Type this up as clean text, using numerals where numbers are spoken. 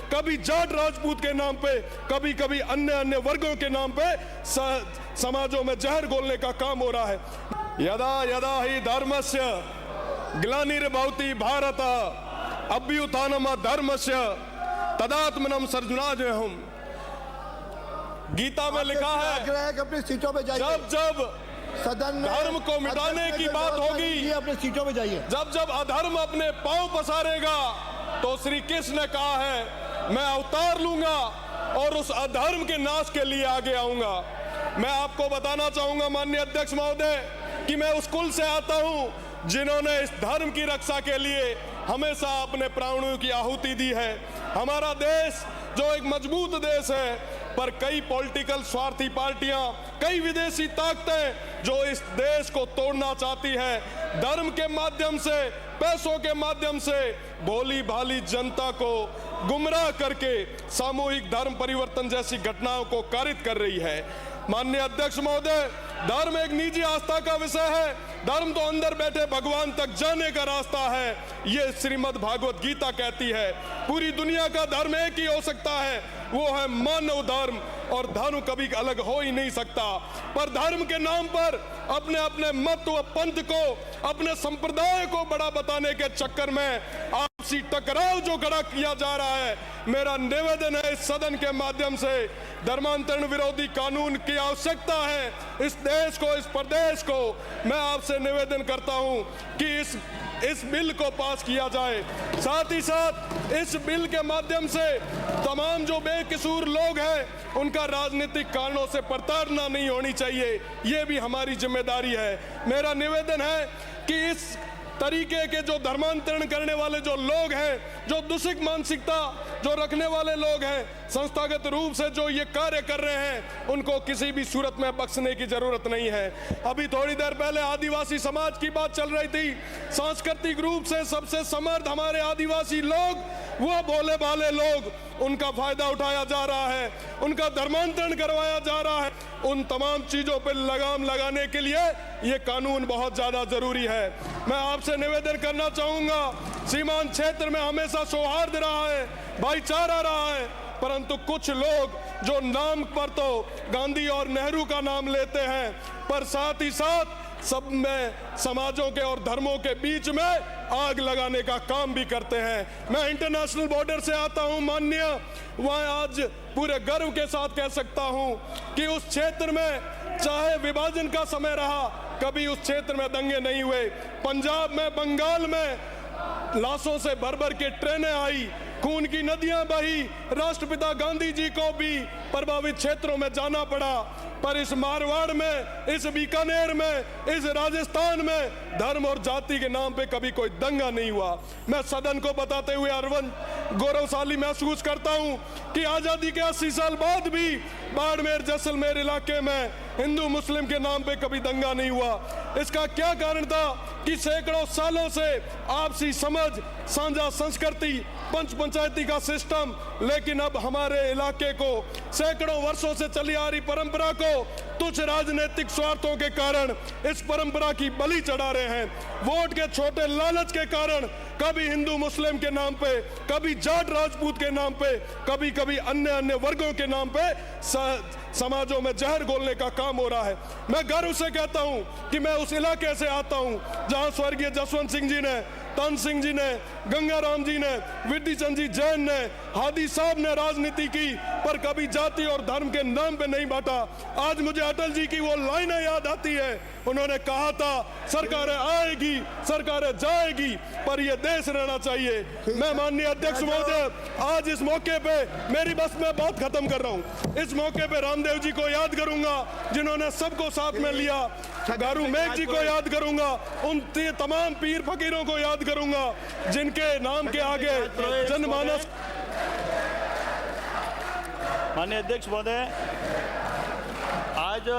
कभी जाट राजपूत के नाम पे, कभी कभी अन्य वर्गों के नाम पे समाजों में जहर घोलने का काम हो रहा है। यदा यदा ही धर्मस्य ग्लानिर्भवति भारत अभ्युत्थानम धर्मस्य तदात्मनम सर्वनाशनम्। गीता में लिखा है कि अपनी सीटों पे जाइए। जब जब सदन धर्म को मिटाने की बात होगी, अपनी सीटों पे जाइए। जब जब अधर्म अपने पांव पसारेगा तो श्री कृष्ण ने कहा है मैं अवतार लूंगा और उस अधर्म के नाश के लिए आगे आऊंगा। मैं आपको बताना चाहूंगा माननीय अध्यक्ष महोदय कि मैं उस कुल से आता हूं जिन्होंने इस धर्म की रक्षा के लिए हमेशा अपने प्राणों की आहुति दी है। हमारा देश जो एक मजबूत देश है, पर कई पॉलिटिकल स्वार्थी पार्टियां, कई विदेशी ताकतें जो इस देश को तोड़ना चाहती है, धर्म के माध्यम से, पैसों के माध्यम से भोली भाली जनता को गुमराह करके सामूहिक धर्म परिवर्तन जैसी घटनाओं को कारित कर रही है। माननीय अध्यक्ष महोदय, धर्म एक निजी आस्था का विषय है। धर्म तो अंदर बैठे भगवान तक जाने का रास्ता है, ये श्रीमद् भागवत गीता कहती है। पूरी दुनिया का धर्म एक ही हो सकता है, वो है मानव धर्म, और धर्म कभी अलग हो ही नहीं सकता। पर धर्म के नाम पर अपने अपने मत व पंथ को, अपने संप्रदाय को बड़ा बताने के चक्कर में आपसी टकराव जो खड़ा किया जा रहा है, मेरा निवेदन है इस सदन के माध्यम से धर्मांतरण विरोधी कानून की आवश्यकता है। इस देश को, इस प्रदेश को मैं आपसे निवेदन करता हूं कि इस बिल को पास किया जाए। साथ ही साथ इस बिल के माध्यम से तमाम जो बेकसूर लोग हैं उनका राजनीतिक कारणों से प्रताड़ना नहीं होनी चाहिए, ये भी हमारी जिम्मेदारी है। मेरा निवेदन है कि इस तरीके के जो धर्मांतरण करने वाले जो लोग हैं, जो दूषित मानसिकता जो रखने वाले लोग हैं, संस्थागत रूप से जो ये कार्य कर रहे हैं, उनको किसी भी सूरत में बख्शने की जरूरत नहीं है। अभी थोड़ी देर पहले आदिवासी समाज की बात चल रही थी। सांस्कृतिक रूप से सबसे समर्थ हमारे आदिवासी लोग, वो भोले भाले लोग, उनका फायदा उठाया जा रहा है, उनका धर्मांतरण करवाया जा रहा है। उन तमाम चीजों पर लगाम लगाने के लिए ये कानून बहुत ज्यादा जरूरी है। मैं आपसे निवेदन करना चाहूंगा, सीमांत क्षेत्र में हमेशा सौहार्द रहा है, भाईचारा रहा है, परंतु कुछ लोग जो नाम पर तो गांधी और नेहरू का नाम लेते हैं, पर साथ ही साथ सब में समाजों के और धर्मों के बीच में आग लगाने का काम भी करते हैं। मैं इंटरनेशनल बॉर्डर से आता हूं माननीय, वहां आज पूरे गर्व के साथ कह सकता हूं कि उस क्षेत्र में चाहे विभाजन का समय रहा, कभी उस क्षेत्र में दंगे नहीं हुए। पंजाब में, बंगाल में लाशों से भर भर के ट्रेनें आई, खून की नदियां बही, राष्ट्रपिता गांधी जी को भी प्रभावित क्षेत्रों में जाना पड़ा। पर इस मारवाड़ में, इस बीकानेर में, इस राजस्थान में धर्म और जाति के नाम पे कभी कोई दंगा नहीं हुआ। मैं सदन को बताते हुए अरविंद गौरवशाली महसूस करता हूं कि आजादी के 80 साल बाद भी बाड़मेर, जैसलमेर इलाके में हिंदू मुस्लिम के नाम पे कभी दंगा नहीं हुआ। इसका क्या कारण था कि सैकड़ों सालों से आपसी समझ, साझा संस्कृति, पंच पंचायती का सिस्टम, लेकिन अब हमारे इलाके को सैकड़ों वर्षों से चली आ रही परंपरा को तुच्छ राजनीतिक स्वार्थों के कारण इस परंपरा की बलि चढ़ा रहे हैं। वोट के छोटे लालच के कारण कभी हिंदू मुस्लिम के नाम पे, कभी जाट राजपूत के नाम पे, कभी कभी अन्य वर्गों के नाम पे समाजों में जहर घोलने का काम हो रहा है। मैं गर्व से कहता हूं कि मैं उस इलाके से आता हूं जहां स्वर्गीय जसवंत सिंह जी ने, तन सिंह जी ने, गंगाराम जी ने, विधि चंद जी जैन ने, हादी साहब ने राजनीति की, पर कभी जाति और धर्म के नाम पे नहीं बांटा। आज मुझे अटल जी की वो लाइनें याद आती है, उन्होंने कहा था सरकारें आएगी, सरकारें जाएगी, पर ये देश रहना चाहिए। मैं माननीय अध्यक्ष महोदय, आज इस मौके पे मेरी बस में बात खत्म कर रहा हूँ। इस मौके पे रामदेव जी को याद करूंगा जिन्होंने सबको साथ में लिया, गारू मेघ जी को याद करूंगा, उन तमाम पीर फकीरों को याद करूंगा जिनके नाम के आगे जनमानस। माननीय अध्यक्ष महोदय,